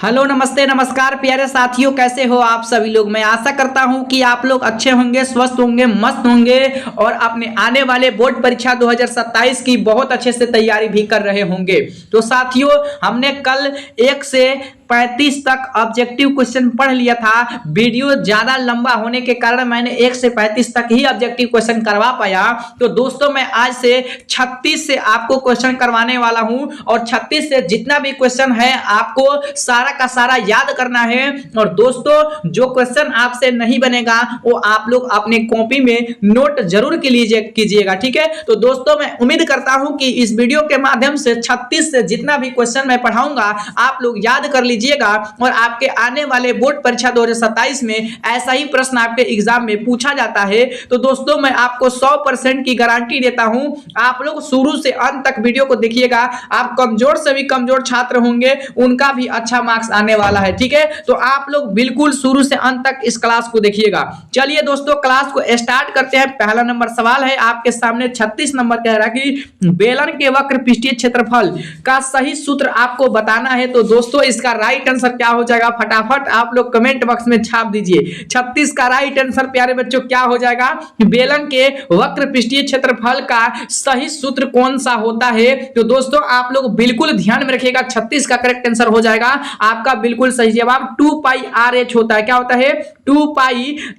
Hello नमस्ते नमस्कार प्यारे साथियों, कैसे हो आप सभी लोग। मैं आशा करता हूं कि आप लोग अच्छे होंगे, स्वस्थ होंगे, मस्त होंगे और अपने आने वाले बोर्ड परीक्षा 2027 की बहुत अच्छे से तैयारी भी कर रहे होंगे। तो साथियों, हमने कल 1 से 35 तक ऑब्जेक्टिव क्वेश्चन पढ़ लिया था। वीडियो ज्यादा लंबा होने के कारण मैंने 1 से 35 तक ही ऑब्जेक्टिव क्वेश्चन करवा पाया। तो दोस्तों, मैं आज से 36 से आपको क्वेश्चन करवाने वाला हूं और 36 से जितना भी क्वेश्चन है आपको सारा का सारा याद करना है। और दोस्तों, जो क्वेश्चन आपसे नहीं बनेगा वो आप लोग अपने कॉपी में नोट जरूर कीजिएगा, ठीक है। तो दोस्तों, मैं उम्मीद करता हूं कि इस वीडियो के माध्यम से 36 से जितना भी क्वेश्चन मैं पढ़ाऊंगा आप लोग याद कर लीजिएगा और आपके आने वाले बोर्ड परीक्षा 2027 में ऐसा ही प्रश्न आपके एग्जाम में पूछा जाता है। तो दोस्तों, मैं आपको 100% की गारंटी देता हूं। आप लोग शुरू से अंत तक वीडियो को देखिएगा। आप कमजोर से भी कमजोर छात्र होंगे, उनका भी अच्छा मार्क्स आने वाला है, ठीक है। तो आप लोग बिल्कुल शुरू से अंत तक इस क्लास को देखिएगा। चलिए दोस्तों, क्लास को स्टार्ट करते हैं। पहला नंबर सवाल है आपके सामने। 36 नंबर कह रहा है कि बेलन के वक्र पृष्ठीय क्षेत्रफल का सही सूत्र आपको बताना है। तो दोस्तों, इसका राइट आंसर क्या हो जाएगा, फटाफट आप लोग कमेंट बॉक्स में छाप दीजिए। 36 का राइट आंसर प्यारे बच्चों क्या हो जाएगा? बेलन के वक्र पृष्ठीय क्षेत्रफल का सही सूत्र कौन सा होता है? तो दोस्तों, आप लोग बिल्कुल ध्यान में रखिएगा। 36 का करेक्ट आंसर हो जाएगा आपका बिल्कुल सही जवाब 2πr/h होता है। क्या होता है?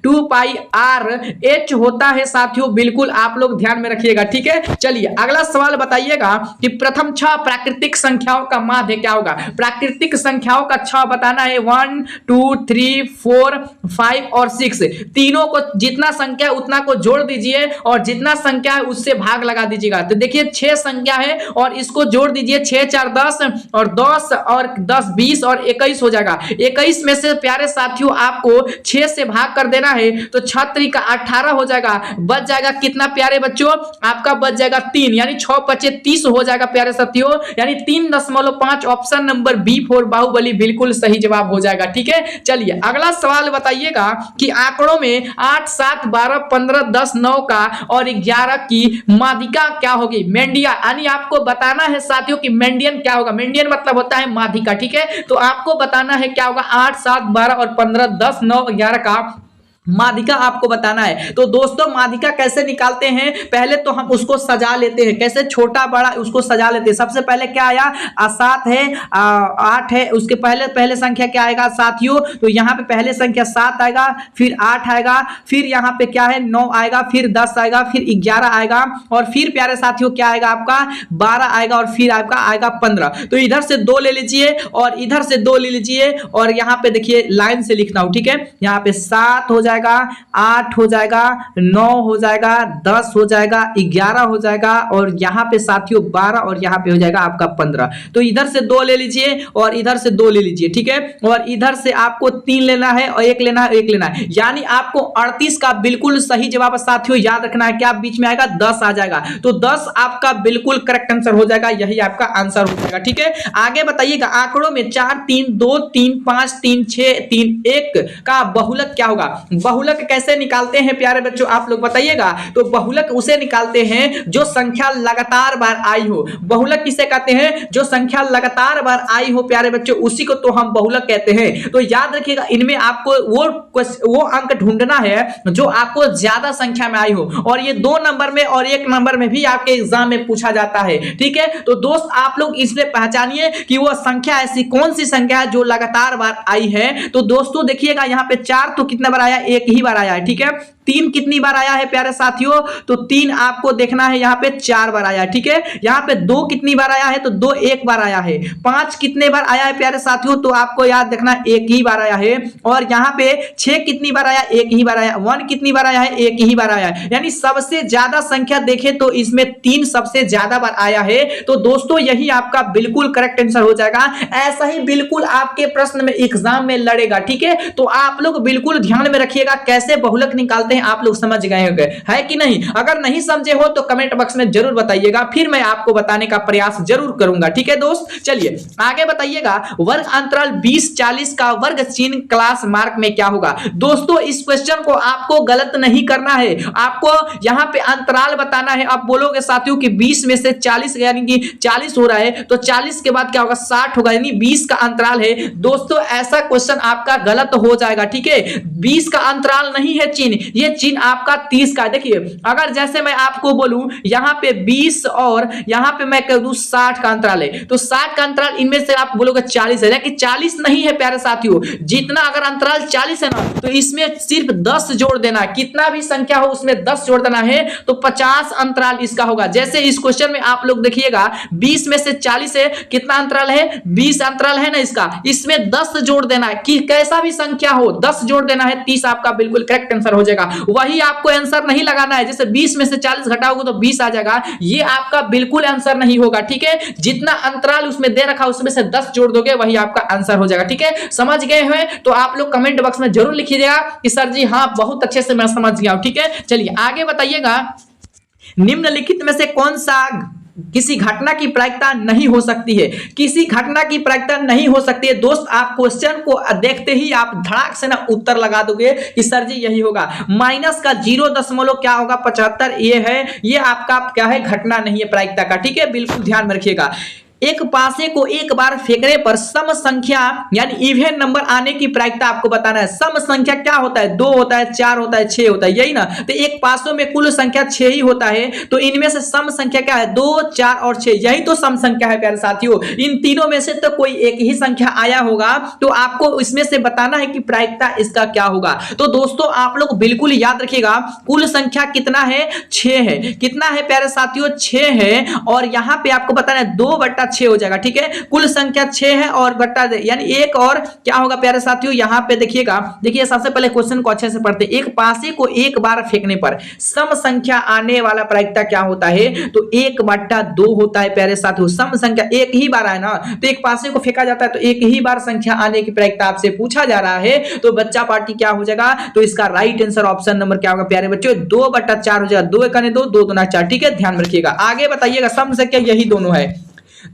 2πr/h होता है साथियों, बिल्कुल आप लोग ध्यान में रखिएगा, ठीक है। चलिए अगला सवाल बताइएगा कि प्रथम 6 प्राकृतिक संख्याओं का माध्य क्या होगा। प्राकृतिक संख्याओं का 6 बताना है। 1 2 3 4 5 और 6 तीनों को जितना संख्या उतना को जोड़ दीजिए और जितना संख्या है उससे भाग लगा दीजिएगा। तो देखिए 6 संख्या है और इसको जोड़ दीजिए। 6 4 10 और 10 और 10 20 और 21 हो जाएगा। 21 में से प्यारे साथियों आपको 6 से भाग कर देना है तो 6 3 का 18 हो जाएगा। बच जाएगा कितना प्यारे बच्चों? आपका बच जाएगा 3, यानी 6 5 30 हो जाएगा प्यारे साथियों, यानी 3.5। ऑप्शन नंबर B4 बाहुबली बिल्कुल सही जवाब हो जाएगा, ठीक है। चलिए अगला सवाल बताइएगा कि आंकड़ों में 8 7 12 15 10 9 का और 11 की माध्यिका क्या होगी? मेंडिया, यानी आपको बताना है साथियों कि मेंडियन क्या होगा। मेंडियन मतलब होता है माध्यिका, ठीक है। तो आपको बताना है क्या होगा। 8 7 12 और 15 10 9 11 का माध्यिका आपको बताना है। तो दोस्तों, माध्यिका कैसे निकालते हैं? पहले तो हम उसको सजा लेते हैं। कैसे? छोटा बड़ा उसको सजा लेते हैं। सबसे पहले क्या आया? 7 है, 8 है, उसके पहले संख्या क्या आएगा साथियों? तो यहाँ पे पहले संख्या 7 आएगा, फिर 8 आएगा, फिर यहाँ पे क्या है 9 आएगा, फिर 10 आएगा, फिर 11 आएगा और फिर प्यारे साथियों क्या आएगा आपका 12 आएगा और फिर आपका आएगा 15। तो इधर से 2 ले लीजिए और इधर से 2 ले लीजिए और यहाँ पे देखिए लाइन से लिखना हो, ठीक है। यहाँ पे 7 हो जाएगा, 8 हो जाएगा, 9 हो जाएगा, 10 हो जाएगा, 11 हो जाएगा और यहाँ पे साथियों 12 और यहाँ पे हो जाएगा आपका 15। तो इधर से 2 ले लीजिए और इधर से 2 ले लीजिए, ठीक है। और इधर से आपको 3 लेना है और 1 लेना है, 1 लेना है, यानी आपको 38 का बिल्कुल सही जवाब साथियों याद रखना है। क्या बीच में आएगा? 10 आ जाएगा। तो 10 आपका बिल्कुल करेक्ट आंसर हो जाएगा, यही आपका आंसर हो जाएगा, ठीक है। आगे बताइएगा आंकड़ों में 4 3 2 3 5 3 6 3 1 का बहुलक क्या होगा? बहुलक कैसे निकालते हैं प्यारे बच्चों आप लोग बताइएगा। तो बहुलक उसे निकालते हैं जो संख्या लगातार बार आई हो। बहुलक किसे कहते हैं? जो संख्या लगातार बार आई हो प्यारे बच्चों, उसी को तो हम बहुलक कहते हैं। तो याद रखिएगा, इनमें आपको वो अंक ढूंढना है जो आपको ज्यादा संख्या में आई हो और ये 2 नंबर में और 1 नंबर में भी आपके एग्जाम में पूछा जाता है, ठीक है। तो दोस्त आप लोग इसमें पहचानिए कि वो संख्या ऐसी कौन सी संख्या है जो लगातार बार आई है। तो दोस्तों देखिएगा, यहाँ पे 4 तो कितना बार आया? 1 ही बार आया है, ठीक है। 3 कितनी बार आया है प्यारे साथियों? तो 3 आपको देखना है यहाँ पे 4 बार आया है, ठीक है। यहाँ पे 2 कितनी बार आया है? तो 2 1 बार आया है। 5 कितने बार आया है प्यारे साथियों? तो आपको याद रखना 1 ही बार आया है। और यहाँ पे 6 कितनी बार आया? 1 ही बार आया। 1 कितनी बार आया है? 1 ही बार आया है। यानी सबसे ज्यादा संख्या देखे तो इसमें 3 सबसे ज्यादा बार आया है। तो दोस्तों यही आपका बिल्कुल करेक्ट आंसर हो जाएगा। ऐसा ही बिल्कुल आपके प्रश्न में एग्जाम में लड़ेगा, ठीक है। तो आप लोग बिल्कुल ध्यान में रखिएगा कैसे बहुलक निकालते हैं आप लोग समझ गए होंगे, है कि नहीं? अगर नहीं समझे हो तो कमेंट बॉक्स में जरूर बताइएगा, फिर मैं आपको बताने का प्रयास जरूर करूंगा। ठीक है दोस्त, चलिए आगे बताइएगा। वर्ग अंतराल 20-40 का वर्ग चिन्ह क्लास मार्क में क्या होगा? दोस्तों इस क्वेश्चन को आपको गलत नहीं करना है, आपको यहां पे अंतराल बताना है। आप बोलोगे साथियों कि 20 में से 40 यानी कि 40 हो रहा है, तो 40 के बाद क्या होगा? 60 होगा, यानी 20 का अंतराल है। दोस्तों ऐसा क्वेश्चन आपका गलत हो जाएगा। ठीक है, 20 का अंतराल नहीं है चिन्ह, ये चिन्ह आपका 30 का। देखिए अगर जैसे मैं आपको बोलूं यहां पे 20 और यहां पे मैं कह दूं 60 का अंतराल है, तो 60 का अंतराल इनमें से आप बोलोगे 40 है, लेकिन 40 नहीं है प्यारे साथियों। जितना अगर अंतराल 40 है ना, तो इसमें सिर्फ 10 जोड़ देना, कितना भी संख्या हो उसमें 10 जोड़ देना है, तो 50 अंतराल इसका होगा। जैसे इस क्वेश्चन में आप लोग देखिएगा 20 में से 40 है, कितना अंतराल है? 20 अंतराल है ना इसका, इसमें 10 जोड़ देना है, कि कैसा भी संख्या हो 10 जोड़ देना है, 30 आपका बिल्कुल करेक्ट आंसर हो जाएगा। वही आपको आंसर नहीं लगाना है, जैसे 20 में से 40 घटाओगे तो 20 आ जाएगा, ये आपका बिल्कुल आंसर नहीं होगा। ठीक है, जितना अंतराल उसमें दे रखा उसमें से 10 जोड़ दोगे वही आपका आंसर हो जाएगा। ठीक है, समझ गए हैं? तो आप लोग कमेंट बॉक्स में जरूर लिखिएगा कि सर जी हाँ बहुत अच्छे से मैं समझ गया हूं। ठीक है, चलिए आगे बताइएगा। निम्नलिखित में से कौन सा किसी घटना की प्रायिकता नहीं हो सकती है? किसी घटना की प्रायिकता नहीं हो सकती है। दोस्त आप क्वेश्चन को देखते ही आप धड़ाक से ना उत्तर लगा दोगे कि सर जी यही होगा। माइनस का 0 क्या होगा? 75 ये है, ये आपका क्या है? घटना नहीं है प्रायिकता का। ठीक है, बिल्कुल ध्यान में रखिएगा। एक पासे को एक बार फेंकने पर सम संख्या यानी इवन नंबर आने की प्रायिकता आपको बताना है। सम संख्या क्या होता है? 2 होता है, 4 होता है, 6 होता है, यही ना? तो एक पासों में कुल संख्या 6 ही होता है, तो इनमें से सम संख्या क्या है? 2, 4 और 6, यही तो सम संख्या है प्यारे साथियों। इन तीनों में से तो कोई एक ही संख्या आया होगा, तो आपको इसमें से बताना है कि प्रायिकता इसका क्या होगा। तो दोस्तों आप लोग बिल्कुल याद रखिएगा, कुल संख्या कितना है? 6 है। कितना है प्यारे साथियों? 6 है, और यहां पे आपको बताना है 2/6 हो जाएगा। ठीक है, कुल संख्या 6 है और बट्टा यानी एक और क्या होगा प्यारे साथियों? यहां पे देखिएगा, देखिए सबसे पहले क्वेश्चन को अच्छे से पढ़ते हैं। एक पासे को एक बार फेंकने पर सम संख्या आने वाला प्रायिकता क्या होता है? तो 1/2 होता है प्यारे साथियों। सम संख्या एक ही बार आए ना, तो एक पासे को फेंका जाता है तो एक ही बार संख्या आने की प्रायिकता आपसे पूछा जा रहा है, तो बच्चा पार्टी क्या हो जाएगा? तो इसका राइट आंसर ऑप्शन नंबर क्या होगा प्यारे बच्चों? 2/4 हो जाएगा। 2 1 2, 2 2 4। ठीक है, ध्यान रखिएगा। आगे बताइएगा, सम संख्या यही दोनों है।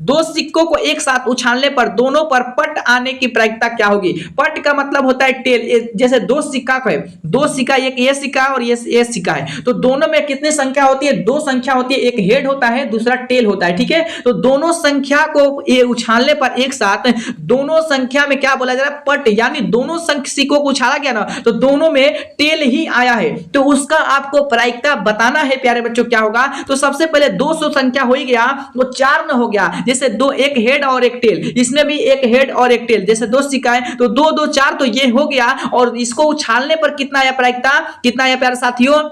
दो सिक्कों को एक साथ उछालने पर दोनों पर पट आने की प्रायिकता क्या होगी? पट का मतलब होता है टेल। जैसे दो सिक्का है, दो सिक्का, एक ये सिक्का और ये सिक्का है, तो दोनों में कितनी संख्या होती है? 2 संख्या होती है। एक हेड होता है, दूसरा टेल होता है। ठीक है, तो दोनों संख्या को ये उछालने पर एक साथ दोनों संख्या में क्या बोला जा रहा है? पट, यानी दोनों सिक्कों को उछाला गया ना, तो दोनों में टेल ही आया है, तो उसका आपको प्रायिकता बताना है प्यारे बच्चों। क्या होगा? तो सबसे पहले 200 संख्या हो ही गया, वो 4 में हो गया। जैसे दो, एक हेड और एक टेल, इसमें भी एक हेड और एक टेल, जैसे 2 सिक्का है तो 2 2 4, तो ये हो गया। और इसको उछालने पर कितना आया प्रायिकता? कितना आया प्यारे साथियों?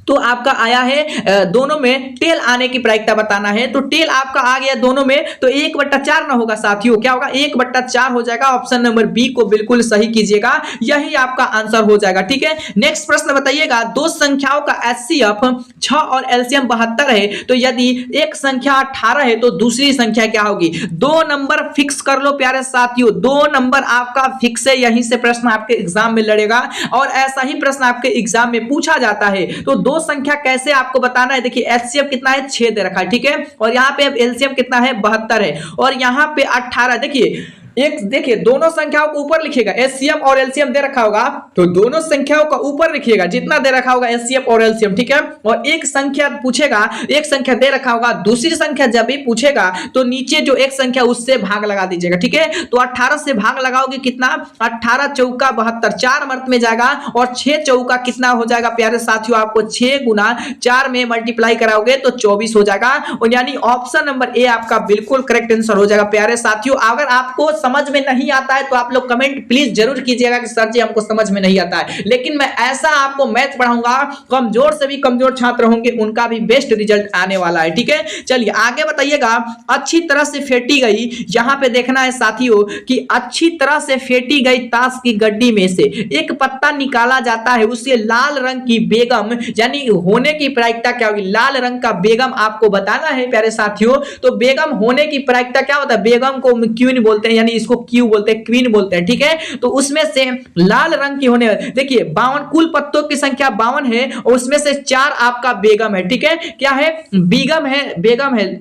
तो आपका आया है दोनों में टेल आने की प्रायिकता बताना है, तो टेल आपका आ गया दोनों में, तो 1/4 ना होगा साथियों, क्या होगा? 1/4 हो जाएगा। ऑप्शन नंबर बी को बिल्कुल सही कीजिएगा, यही आपका आंसर हो जाएगा। ठीक है, नेक्स्ट प्रश्न बताइएगा। दो संख्याओं का एचसीएफ 6 और एलसीएम 72 है, तो यदि एक संख्या 18 है तो दूसरी संख्या क्या होगी? 2 नंबर फिक्स कर लो प्यारे साथियों, 2 नंबर आपका फिक्स है। यहीं से प्रश्न आपके एग्जाम में लड़ेगा और ऐसा ही प्रश्न आपके एग्जाम में पूछा जाता है। तो दो संख्या कैसे आपको बताना है? देखिए एचसीएफ कितना है? 6 दे रखा है। ठीक है, और यहाँ पे एलसीएम कितना है? 72 है, और यहाँ पे 18। देखिए एक, देखिए दोनों संख्याओं को ऊपर लिखिएगा, एचसीएफ और एलसीएम दे रखा होगा तो दोनों संख्याओं का ऊपर लिखिएगा जितना दे रखा होगा एचसीएफ और एलसीएम। ठीक है, और एक संख्या पूछेगा, एक संख्या दे रखा होगा, दूसरी संख्या जब भी पूछेगा तो नीचे जो एक संख्या उससे भाग लगा दीजिएगा। ठीक है, तो 18 से भाग लगाओगे कितना? 18 चौका 72, 4 मर्त में जाएगा, और 6 चौका कितना हो जाएगा प्यारे साथियों? आपको 6 गुना 4 में मल्टीप्लाई कराओगे तो 24 हो जाएगा, और यानी ऑप्शन नंबर ए आपका बिल्कुल करेक्ट आंसर हो जाएगा प्यारे साथियों। अगर आपको समझ में नहीं आता है तो आप लोग कमेंट प्लीज जरूर कीजिएगा कि सर जी हमको समझ में नहीं आता है, लेकिन मैं ऐसा आपको मैथ पढ़ाऊंगा, कमजोर से भी कमजोर छात्र होंगे उनका भी बेस्ट रिजल्ट आने वाला है। ठीक है, चलिए आगे बताइएगा। अच्छी तरह से फेंटी गई, यहां पे देखना है साथियों कि अच्छी तरह से फेंटी गई ताश की गड्डी में से एक पत्ता निकाला जाता है, उससे लाल रंग की बेगम यानी होने की प्रायिकता क्या होगी? लाल रंग का बेगम आपको बताना है प्यारे साथियों। तो बेगम होने की प्रायिकता क्या होता है? बेगम को क्यों नहीं बोलते हैं, यानी इसको क्यू बोलते हैं, क्वीन बोलते हैं, ठीक है। तो उसमें से लाल रंग की होने, देखिए 52 कुल पत्तों की संख्या 52 है और उसमें से 4 आपका बेगम है, ठीक है। क्या है? बेगम है, बेगम है।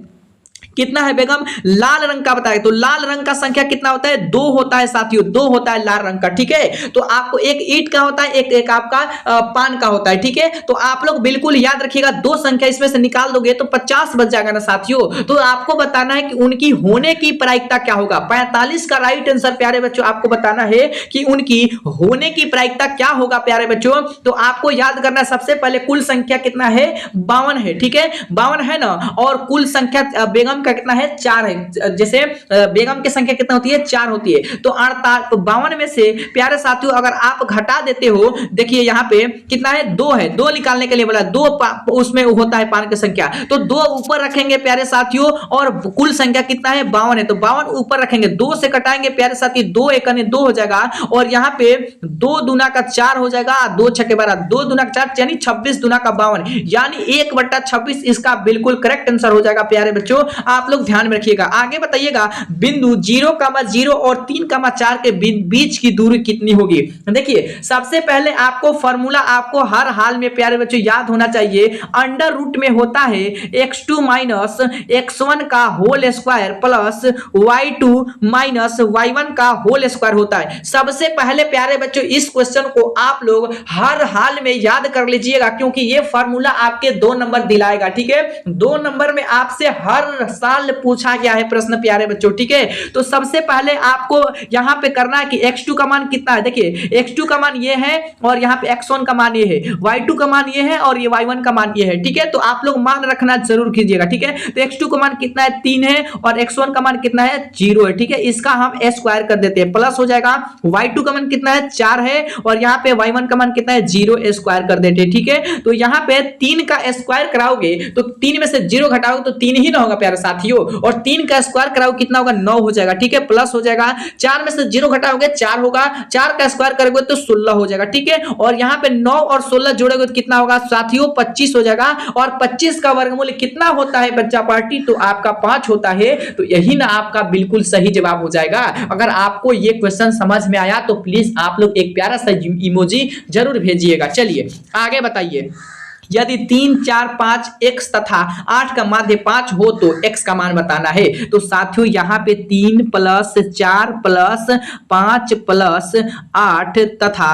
कितना है बेगम? लाल रंग का बताया, तो लाल रंग का संख्या कितना होता है? 2 होता है साथियों, 2 होता है लाल रंग का, ठीक है। तो आपको एक ईंट का होता है, एक आपका पान का होता है, ठीक है। तो आप लोग बिल्कुल याद रखिएगा, 2 संख्या इसमें से निकाल दोगे तो 50 बच जाएगा ना साथियों। तो आपको बताना है कि उनकी होने की प्रायिकता क्या होगा। 45 का राइट आंसर प्यारे बच्चों आपको बताना है कि उनकी होने की प्रायिकता क्या होगा प्यारे बच्चों। तो आपको याद करना है सबसे पहले कुल संख्या कितना है? 52 है, ठीक है, 52 है ना। और कुल संख्या बेगम का कितना है? 4 है। जैसे बेगम की संख्या कितना होती है? 4 होती है। तो 52 में से प्यारे साथियों अगर आप घटा देते हो, देखिए यहाँ पे कितना है? 2 है, 2 निकालने के लिए बोला, 2 उसमें होता है पान की संख्या, तो 2 ऊपर रखेंगे प्यारे साथियों और कुल संख्या कितना है? 52 है, तो 52 ऊपर रखेंगे, 2 से कटाएंगे प्यारे साथी, 2 एकने 2 हो जाएगा और यहाँ पे 2 दूना का 4 हो जाएगा, 2 छके 12, 2 दूना का 4 यानी 26 दूना का 52 यानी 1/26 इसका बिल्कुल करेक्ट आंसर हो जाएगा प्यारे बच्चों। आप लोग ध्यान में रखिएगा। आगे बताइएगा बिंदु 0,0 और 3,4 के बीच की दूरी कितनी होगी। देखिए सबसे पहले आपको फॉर्मूला आपको हर हाल में प्यारे बच्चों याद होना चाहिए। अंडर रूट में होता है x2 माइनस x1 का whole square plus y2 minus y1 का होल स्क्वायर होता है। सबसे पहले प्यारे बच्चों इस क्वेश्चन को आप लोग हर हाल में याद कर लीजिएगा क्योंकि ये फॉर्मूला आपके 2 नंबर दिलाएगा, ठीक है। 2 नंबर में आपसे हर साल पूछा गया है प्रश्न प्यारे बच्चों, ठीक है। तो सबसे पहले आपको यहां पे करना है कि x2 का मान कितना है। देखिए x2 का मान ये है और यहां पे x1 का मान ये है, y2 का मान ये है और ये y1 का मान ये है, ठीक है। तो आप लोग मान रखना जरूर कीजिएगा, ठीक है। तो x2 का मान कितना है? 3 है और x1 का मान कितना है? 0 है, ठीक है। इसका हम स्क्वायर कर देते हैं, प्लस हो जाएगा। y2 का मान कितना है? 4 है और यहाँ पे y1 का मान कितना है? 0 स्क्वायर कर देते हैं, ठीक है। तो यहाँ पे 3 का स्क्वायर कराओगे तो 3 में से 0 घटाओगे तो 3 ही ना होगा प्यारे साथियों, और 3 का स्क्वायर कराओगे कितना होगा? 9 हो जाएगा, ठीक है, प्लस हो जाएगा। 4 में से 0 घटाओगे 4 होगा, 4 का स्क्वायर करोगे तो 16 हो जाएगा, ठीक है। और यहाँ पे 9 और 16 जोड़ोगे तो कितना होगा साथियों? 25 हो जाएगा। और 25 का वर्गमूल कितना होता है बच्चा पार्टी? तो आपका 5 होता है। तो यही ना आपका बिल्कुल सही जवाब हो जाएगा। अगर आपको ये क्वेश्चन समझ में आया तो प्लीज आप लोग एक प्यारा सा इमोजी जरूर भेजिएगा। चलिए आगे बताइए। यदि 3, 4, 5 x तथा 8 का माध्य 5 हो तो x का मान बताना है। तो साथियों यहाँ पे 3 + 4 + 5 + 8 तथा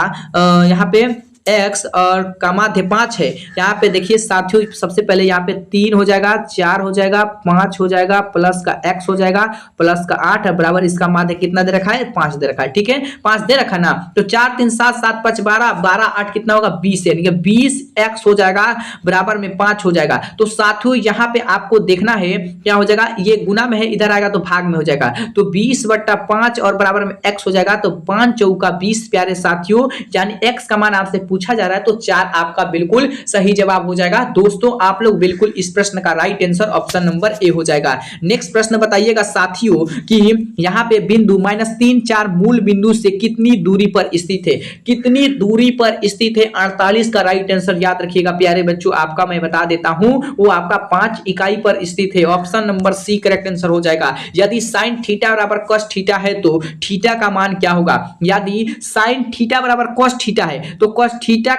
यहाँ पे x और का माध्य 5 है। यहाँ पे देखिए साथियों सबसे पहले यहाँ पे 3 हो जाएगा, 4 हो जाएगा, 5 हो जाएगा, प्लस का x हो जाएगा, प्लस का 8 बराबर इसका माध्य कितना दे रखा है? 5 दे रखा है, ठीक है, 5 दे रखा ना। तो 4, 3, 7, 7, 5, 12, 12, 8 कितना होगा? 20 है, 20x हो जाएगा बराबर में 5 हो जाएगा। तो साथियों यहाँ पे आपको देखना है क्या हो जाएगा, ये गुना में है, इधर आएगा तो भाग में हो जाएगा। तो 20/5 और बराबर में x हो जाएगा। तो 5 चौका 20 प्यारे साथियों, यानी x का मान आपसे पूछा जा रहा है तो 4 आपका बिल्कुल सही जवाब हो जाएगा। दोस्तों आप लोग बिल्कुल इस प्रश्न का right answer option number A हो जाएगा। नेक्स्ट प्रश्न बताइएगा साथियों कि यहाँ पे बिंदु -3, 4 मूल बिंदु से कितनी दूरी पर स्थित है? कितनी दूरी पर स्थित है? 48 का राइट आंसर याद रखिएगा प्यारे बच्चों, आपका मैं बता देता हूं, वो आपका 5 इकाई पर स्थित है। Option number C correct answer हो जाएगा। यदि sin थीटा बराबर cos थीटा है तो थीटा का मान क्या होगा? यदि sin थीटा बराबर cos थीटा है तो cos थीटा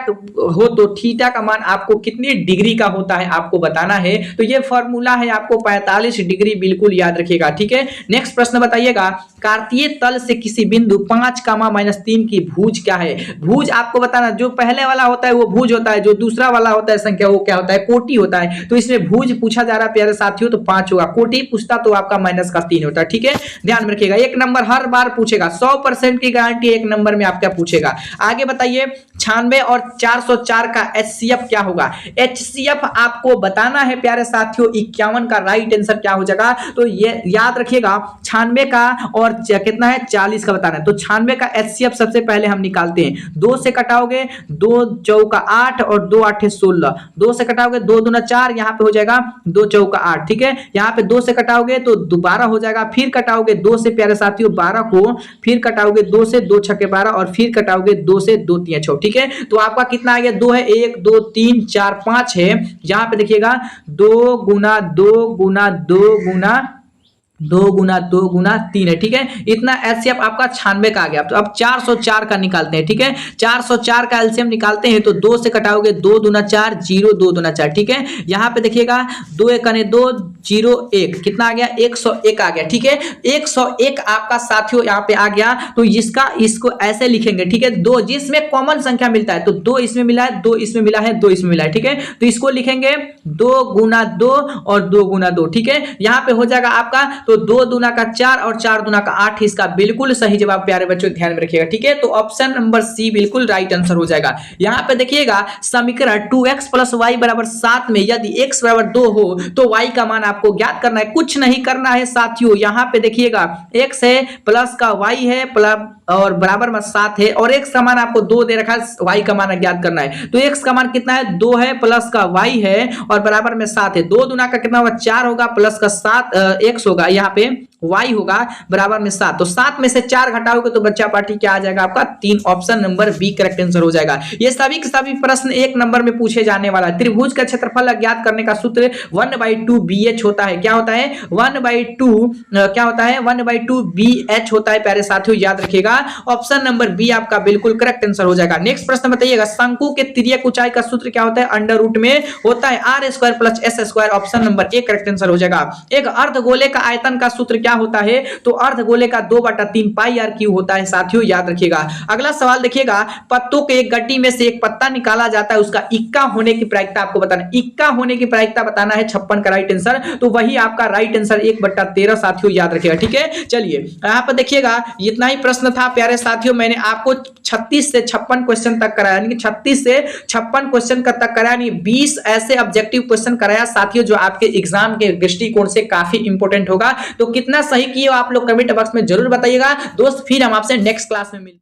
हो तो थीटा का मान आपको कितनी डिग्री का होता है आपको बताना है। तो ये फॉर्मूला है आपको 45 डिग्री, बिल्कुल याद रखिएगा, ठीक है। नेक्स्ट प्रश्न बताइएगा, कार्तीय तल से किसी बिंदु 5, -3 की भुज क्या है? भुज आपको बताना, जो पहले वाला होता है वो भुज होता है, जो दूसरा वाला होता है संख्या वो क्या होता है? कोटि होता है। तो इसमें भुज पूछा जा रहा है प्यारे साथियों तो 5 होगा, कोटि पूछता तो आपका -3 होता है, ठीक है, ध्यान में रखिएगा। 1 नंबर हर बार पूछेगा, 100% की गारंटी 1 नंबर में आपका पूछेगा। आगे बताइए 96 और 404 का HCF क्या होगा? HCF आपको बताना है प्यारे साथियों। 51 का राइट आंसर क्या हो जाएगा? तो ये याद रखिएगा 96 का और कितना है? 40 का बताना है। तो 96 का HCF सबसे पहले हम निकालते हैं। 2 से कटाओगे 2 चौका 8 और 2 8 16, 2 से कटाओगे 2 दूना 4, यहाँ पे हो जाएगा 2 चौका 8, ठीक है। यहाँ पे 2 से कटाओगे तो 12 हो जाएगा, फिर कटाओगे 2 से प्यारे साथियों 12 को, फिर कटाओगे 2 से 2 छके 12 और फिर कटाओगे 2 से 2 3 6, ठीक है। तो आपका कितना आ गया? 2 है, 1 2 3 4 5 है। यहाँ पे देखिएगा 2 गुना 2 गुना 2 गुना 2 गुना 3 है, ठीक है। इतना एलसीएम आपका 96 का आ गया। तो अब 404 का निकालते हैं, ठीक है। 404 का एलसीएम निकालते हैं तो 2 से कटाओगे 2 दूना 4, 0 2 दूना 4, ठीक है। यहाँ पे देखिएगा 2 1 2, 0 1, कितना आ गया 101 आ गया, ठीक है। 101 आपका साथियों यहाँ पे आ गया। तो इसको ऐसे लिखेंगे, ठीक है। 2 जिसमें कॉमन संख्या मिलता है, तो 2 इसमें मिला है, 2 इसमें मिला है, 2 इसमें मिला है, ठीक है। तो इसको लिखेंगे 2 गुना 2 और 2 गुना 2, ठीक है। यहाँ पे हो जाएगा आपका तो 2 दूना का 4 और 4 दूना का 8, इसका बिल्कुल सही जवाब प्यारे बच्चों ध्यान में रखिएगा, ठीक है। तो ऑप्शन नंबर सी बिल्कुल राइट आंसर हो जाएगा। यहाँ पे देखिएगा समीकरण 2x + y = 7 में यदि x = 2 हो तो y का मान आपको ज्ञात करना है। कुछ नहीं करना है साथियों, यहाँ पे देखिएगा x है प्लस का y है प्लस और बराबर में 7 है और x का मान आपको 2 दे रखा है, y का मान ज्ञात करना है। तो x का मान कितना है 2 है प्लस का y है और बराबर में 7 है। 2 दूना का कितना होगा 4 होगा प्लस का 7 x होगा, यहाँ पे y होगा बराबर में 7। तो 7 में से 4 घटाओगे तो बच्चा पार्टी क्या आ जाएगा आपका 3, option number B correct answer हो जाएगा। ये सभी के सभी प्रश्न 1 नंबर में पूछे जाने वाला है। त्रिभुज का क्षेत्रफल ज्ञात करने का सूत्र 1/2 BH होता है। क्या होता है 1/2 क्या होता है 1/2 BH होता है प्यारे साथियों, याद रखिएगा। ऑप्शन नंबर बी आपका बिल्कुल करेक्ट आंसर हो जाएगा। नेक्स्ट प्रश्न बताइएगा शंकु के तिर्यक ऊंचाई का सूत्र क्या होता है, अंडर रूट में होता है r² + s², option number A correct answer हो जाएगा। एक अर्धगोले का आयतन का सूत्र क्या होता है, तो अर्धगोले का 2/3 πr³ होता है साथियों, याद रखिएगा। अगला सवाल देखिएगा पत्तों के एक गट्टी में से एक पत्ता निकाला जाता है, उसका इक्का होने की प्रायिकता आपको बताना है। इक्का होने की प्रायिकता बताना है 56 का राइट आंसर। तो वही आपका राइट आंसर 1/13 साथियों, याद रखिएगा, ठीक है। चलिए यहाँ पर देखिएगा इतना ही प्रश्न था प्यारे साथियों। मैंने आपको 36 से 56 क्वेश्चन तक कराया, यानी कि 36 से 56 क्वेश्चन तक कराया, यानी 20 ऐसे ऑब्जेक्टिव क्वेश्चन कराया साथियों जो आपके एग्जाम के दृष्टिकोण से काफी इंपॉर्टेंट होगा। तो कितना सही किए आप लोग कमेंट बॉक्स में जरूर बताइएगा दोस्त। फिर हम आपसे नेक्स्ट क्लास में मिलते हैं।